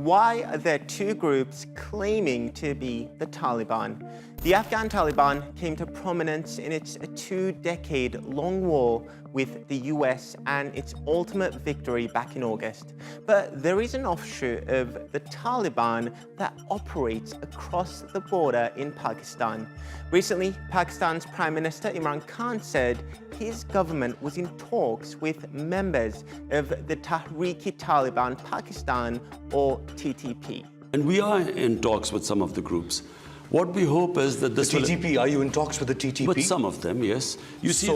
Why are there two groups claiming to be the Taliban? The Afghan Taliban came to prominence in its two-decade-long war with the US and its ultimate victory back in August. But there is an offshoot of the Taliban that operates across the border in Pakistan. Recently, Pakistan's Prime Minister Imran Khan said his government was in talks with members of the Tehreek-e-Taliban Pakistan, or TTP. And we are in talks with some of the groups. What we hope is that this The TTP, are you in talks with the TTP? With some of them, yes. You see,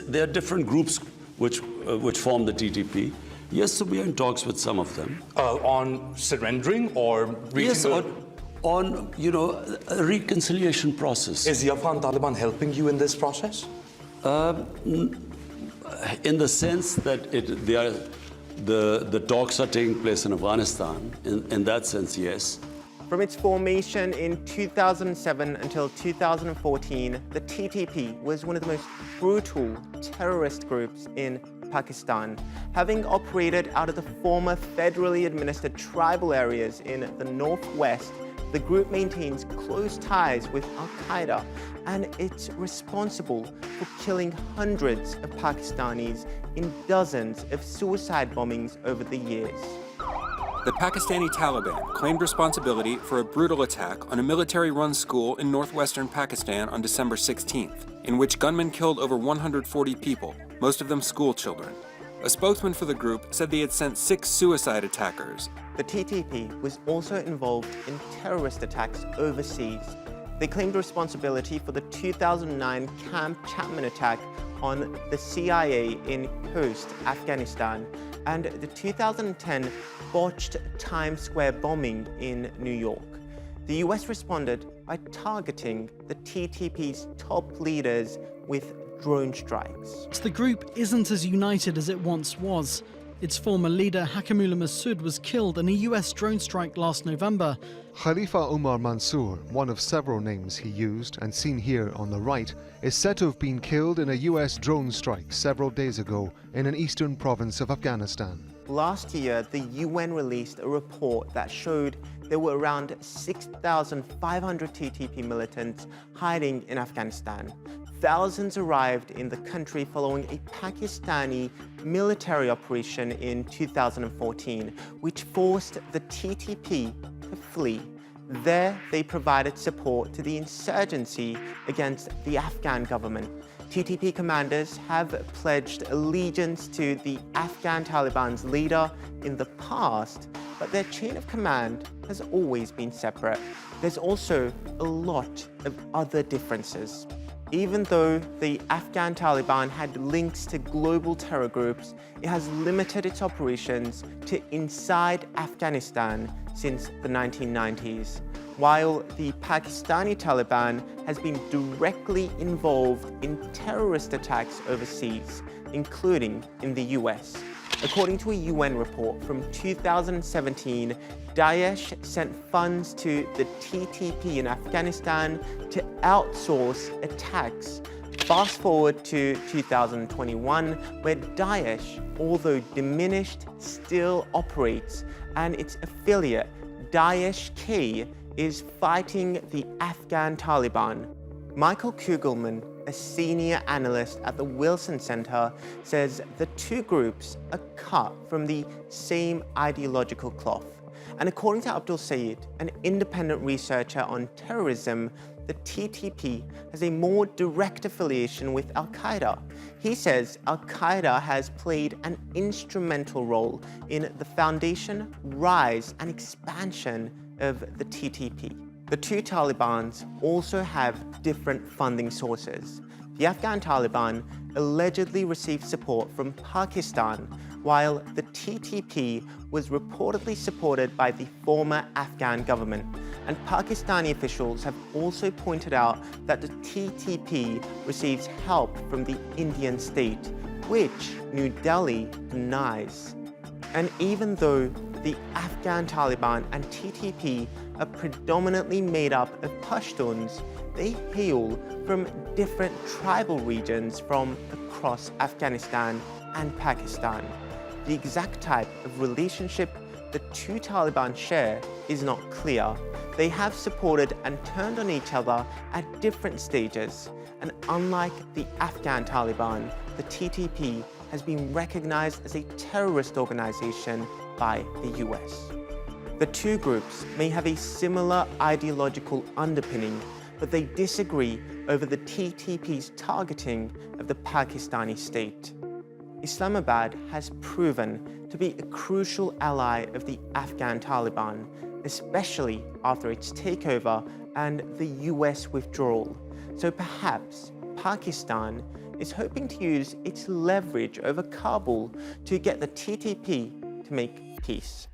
there are different groups which form the TTP. Yes, so we are in talks with some of them. On surrendering or reaching yes, on a reconciliation process. Is the Afghan Taliban helping you in this process? In the sense that the talks are taking place in Afghanistan. In that sense, yes. From its formation in 2007 until 2014, the TTP was one of the most brutal terrorist groups in Pakistan. Having operated out of the former federally administered tribal areas in the northwest, the group maintains close ties with Al-Qaeda, and it's responsible for killing hundreds of Pakistanis in dozens of suicide bombings over the years. The Pakistani Taliban claimed responsibility for a brutal attack on a military-run school in northwestern Pakistan on December 16th, in which gunmen killed over 140 people, most of them school children. A spokesman for the group said they had sent 6 suicide attackers. The TTP was also involved in terrorist attacks overseas. They claimed responsibility for the 2009 Camp Chapman attack on the CIA in Khost, Afghanistan, and the 2010 botched Times Square bombing in New York. The US responded by targeting the TTP's top leaders with drone strikes. The group isn't as united as it once was. Its former leader, Hakimullah Massoud, was killed in a US drone strike last November. Khalifa Umar Mansour, one of several names he used and seen here on the right, is said to have been killed in a US drone strike several days ago in an eastern province of Afghanistan. Last year, the UN released a report that showed there were around 6,500 TTP militants hiding in Afghanistan. Thousands arrived in the country following a Pakistani military operation in 2014, which forced the TTP to flee. There, they provided support to the insurgency against the Afghan government. TTP commanders have pledged allegiance to the Afghan Taliban's leader in the past, but their chain of command has always been separate. There's also a lot of other differences. Even though the Afghan Taliban had links to global terror groups, it has limited its operations to inside Afghanistan since the 1990s, while the Pakistani Taliban has been directly involved in terrorist attacks overseas, including in the US. According to a UN report from 2017, Daesh sent funds to the TTP in Afghanistan to outsource attacks. Fast forward to 2021, where Daesh, although diminished, still operates, and its affiliate, Daesh-K, is fighting the Afghan Taliban. Michael Kugelman, a senior analyst at the Wilson Center, says the two groups are cut from the same ideological cloth. And according to Abdul Sayed, an independent researcher on terrorism, the TTP has a more direct affiliation with Al-Qaeda. He says Al-Qaeda has played an instrumental role in the foundation, rise, and expansion of the TTP. The two Talibans also have different funding sources. The Afghan Taliban allegedly received support from Pakistan, while the TTP was reportedly supported by the former Afghan government. And Pakistani officials have also pointed out that the TTP receives help from the Indian state, which New Delhi denies. And even though the Afghan Taliban and TTP are predominantly made up of Pashtuns, they hail from different tribal regions from across Afghanistan and Pakistan. The exact type of relationship the two Taliban share is not clear. They have supported and turned on each other at different stages, and unlike the Afghan Taliban, the TTP has been recognized as a terrorist organization by the US. The two groups may have a similar ideological underpinning, but they disagree over the TTP's targeting of the Pakistani state. Islamabad has proven to be a crucial ally of the Afghan Taliban, especially after its takeover and the US withdrawal. So perhaps Pakistan is hoping to use its leverage over Kabul to get the TTP to make peace.